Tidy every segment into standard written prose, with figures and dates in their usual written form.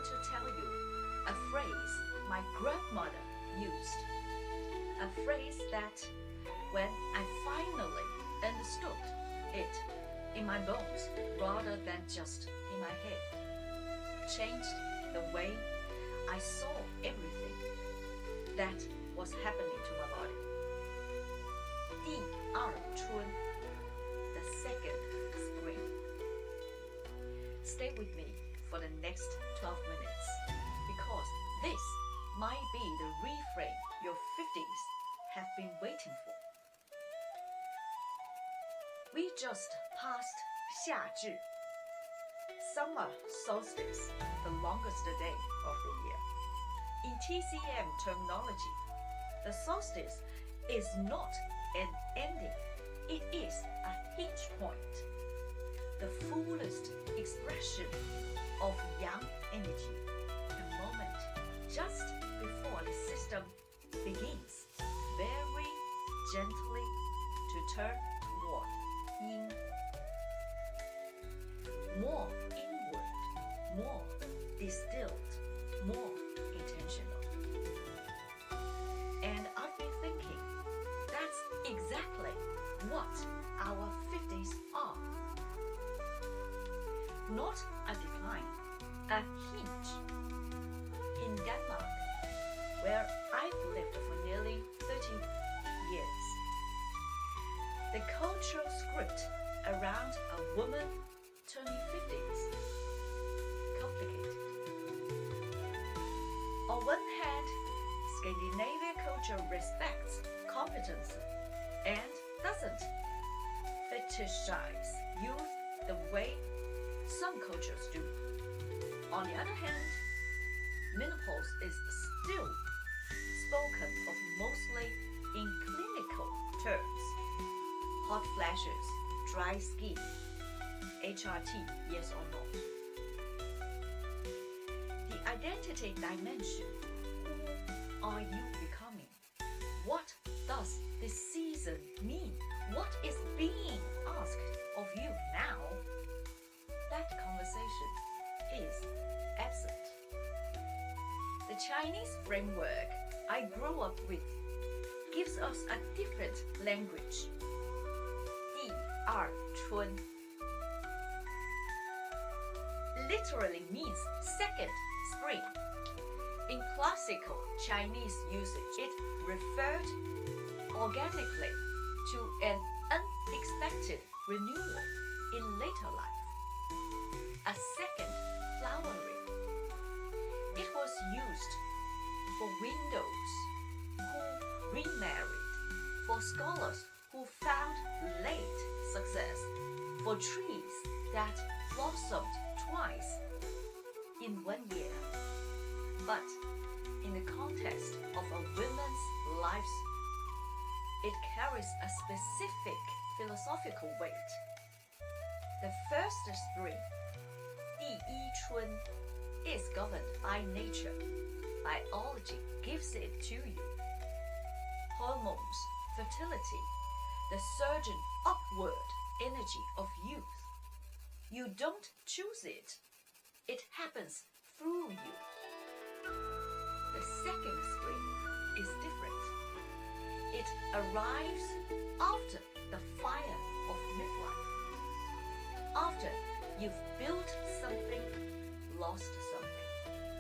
want to tell you a phrase my grandmother used. A phrase that, when I finally understood it in my bones rather than just in my head, changed the way I saw everything that was happening to my body. 第二春 the second spring. Stay with me for the next 12 minutes because this might be the reframe your 50s have been waiting for. We just passed 夏至 summer solstice, the longest day of the year. In TCM terminology, the solstice is not an ending, it is a hinge point, the fullest expression of yang energy, a moment just before the system begins very gently to turn toward yin. More inward, more distilled, more intentional. And I've been thinking that's exactly what our 50s are. Not a decline, a hinge. In Denmark, where I've lived for nearly 30 years, the cultural script around a woman turning 50s complicated. On one hand, Scandinavian culture respects competence and doesn't fetishize youth the way some cultures do. On the other hand, menopause is still spoken of mostly in clinical terms. Hot flashes, dry skin, HRT, yes or no. The identity dimension. Who are you becoming? What does this season mean? What is being asked of you now? That conversation is absent. The Chinese framework I grew up with gives us a different language. 第二春 literally means second spring. In classical Chinese usage, it referred organically to an unexpected renewal in later life, a second flowering. It was used for widows who remarried, for scholars who found late success, for trees that blossomed twice in 1 year. But in the context of a woman's life, it carries a specific philosophical weight. The first spring, 第一春, is governed by nature. Biology gives it to you. Hormones, fertility, the surging upward energy of youth. You don't choose it. It happens through you. The second spring is different. It arrives after the fire of midlife. After you've built something, lost something,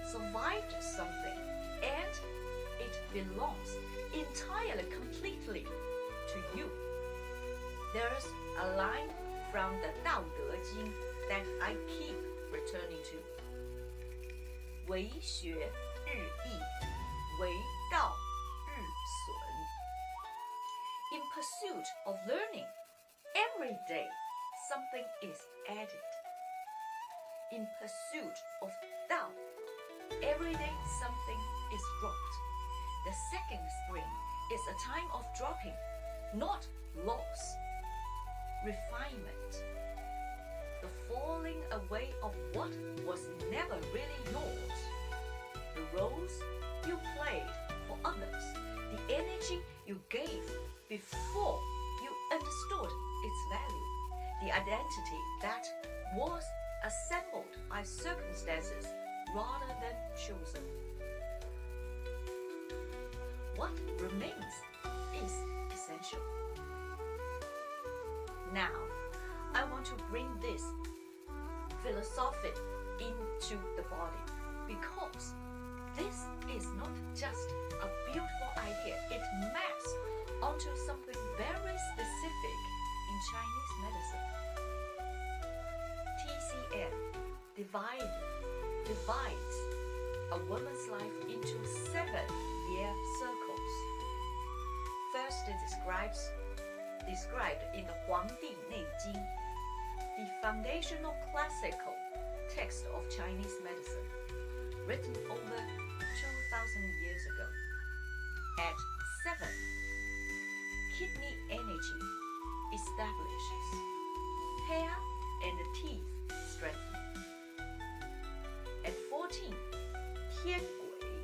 survived something, and it belongs entirely, completely to you. There's a line from the 道德经 that I keep returning to. 为学日益，为道日损. In pursuit of learning, every day something is added. In pursuit of Dao, every day something is dropped. The second spring is a time of dropping, not loss. Refinement. The falling away of what was never really yours. The roles you played for others, the energy you gave before you understood its value, the identity that was assembled by circumstances rather than chosen. What remains is essential. Now, I want to bring this philosophy into the body because this is not just a beautiful idea, it maps onto something very specific in Chinese medicine. TCM divides a woman's life into 7-year circles. First, it described in the Huangdi Neijing, the foundational classical text of Chinese medicine, written over 2,000 years ago. At 7, kidney energy establishes, hair and teeth strengthen. At 14, Tiangui,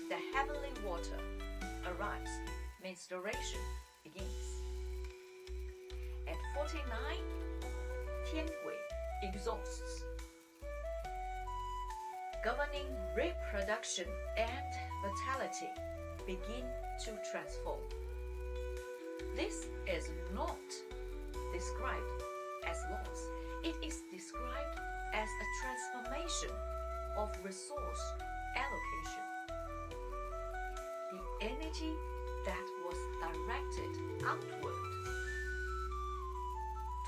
the heavenly water, arrives, menstruation begins. At 49, Tiangui exhausts, governing reproduction and vitality begin to transform. This is not described as loss, it is described as a transformation of resource allocation. The energy that was directed outward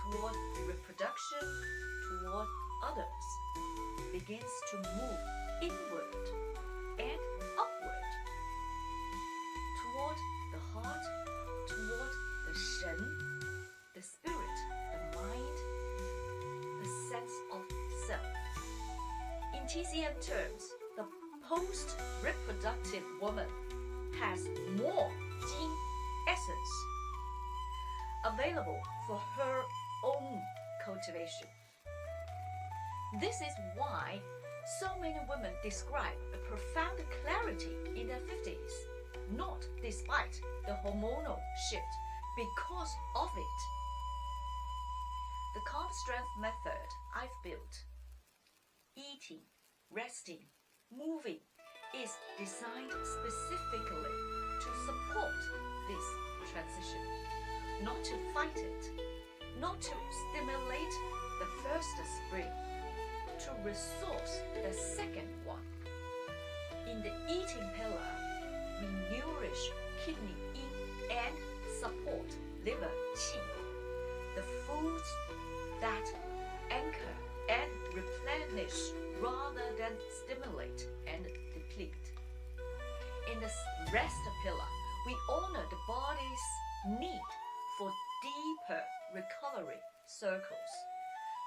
toward reproduction, toward others, begins to move inward and upward toward the heart, toward the Shen, the spirit, the mind, the sense of self. In TCM terms, the post-reproductive woman has more gene essence available for her own cultivation. This is why so many women describe a profound clarity in their 50s, not despite the hormonal shift, because of it. The calm strength method I've built, eating, resting, moving, is designed specifically to support this transition, not to fight it, not to stimulate the first spring, to resource the second one. In the eating pillar, we nourish kidney yin and support liver qi, the foods that anchor and replenish rather than stimulate and deplete. In the rest pillar, we honor the body's need for deeper recovery circles,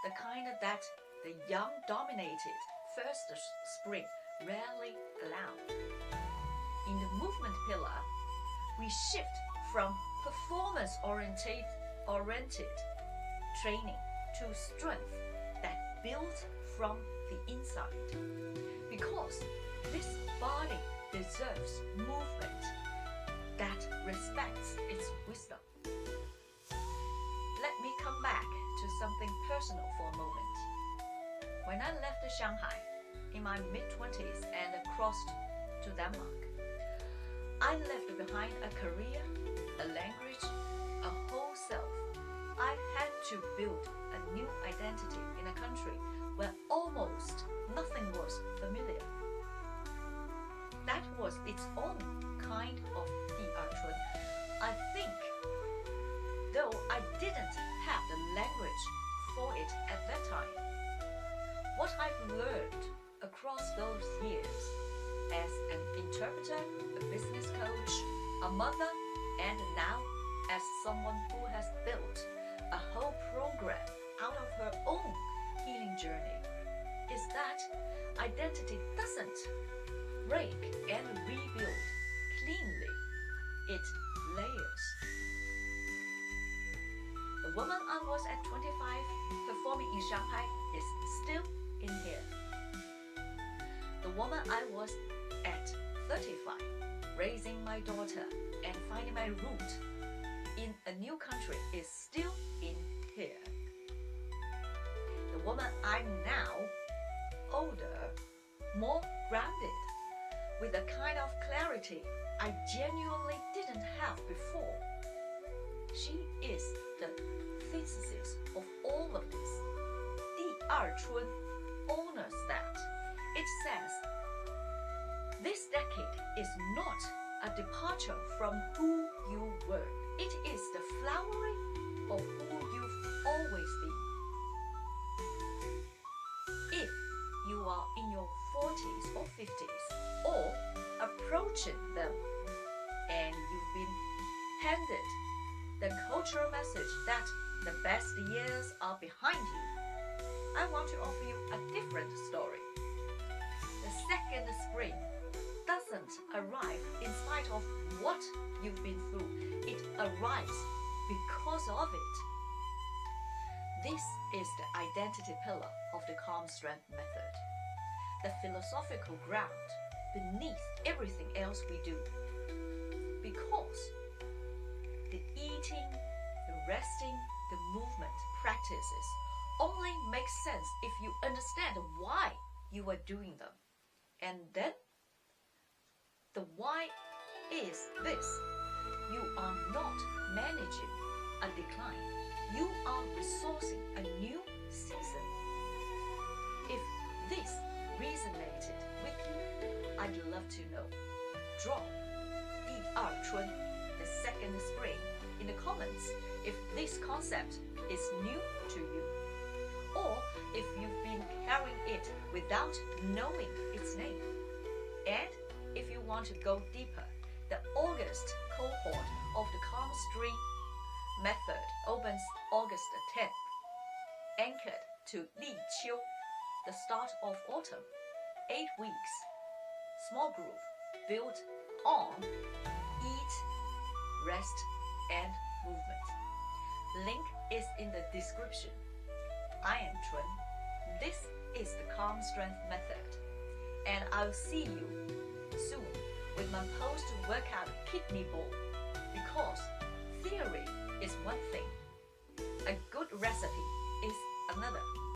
the kind that the young-dominated first spring rarely allow. In the movement pillar, we shift from performance-oriented training to strength that builds from the inside. Because this body deserves movement that respects its wisdom. Let me come back to something personal for a moment. When I left Shanghai in my mid-20s and crossed to Denmark, I left behind a career, a language, a whole self. I had to build a new identity in a country where almost nothing was familiar. That was its own kind of di'erchun. I think, though I didn't have the language for it at that time, what I've learned across those years as an interpreter, a business coach, a mother, and now as someone who has built a whole program out of her own healing journey, is that identity doesn't break and rebuild cleanly. It layers. The woman I was at 25 performing in Shanghai is still in here. The woman I was at 35 raising my daughter and finding my root in a new country is still in here. The woman I'm now, older, more grounded, with a kind of clarity I genuinely didn't have before. She is the thesis of all of this. 第二春 honors that. It says, this decade is not a departure from who you were. It is the flowering of who you've always been. If you are in your 40s or 50s, or approaching them, and you've been handed the cultural message that the best years are behind you, I want to offer you a different story. The second spring doesn't arrive in spite of what you've been through. It arrives because of it. This is the identity pillar of the Calm Strength method, the philosophical ground beneath everything else we do. Because the eating, the resting, the movement practices only make sense if you understand why you are doing them. And then, the why is this: you are not managing a decline. You are resourcing a new season. If this resonated with you, I'd love to know. Drop 第二春, the second spring, in the comments if this concept is new to you, or if you've been carrying it without knowing its name. And if you want to go deeper, the August cohort of the Calm Strength method opens August 10th, anchored to Li Qiu, the start of autumn. 8 weeks, small group, built on eat, rest, and movement. Link is in the description. I am Chun. This is the Calm Strength method, and I'll see you soon with my post-workout kidney bowl, because theory is one thing, a good recipe is another.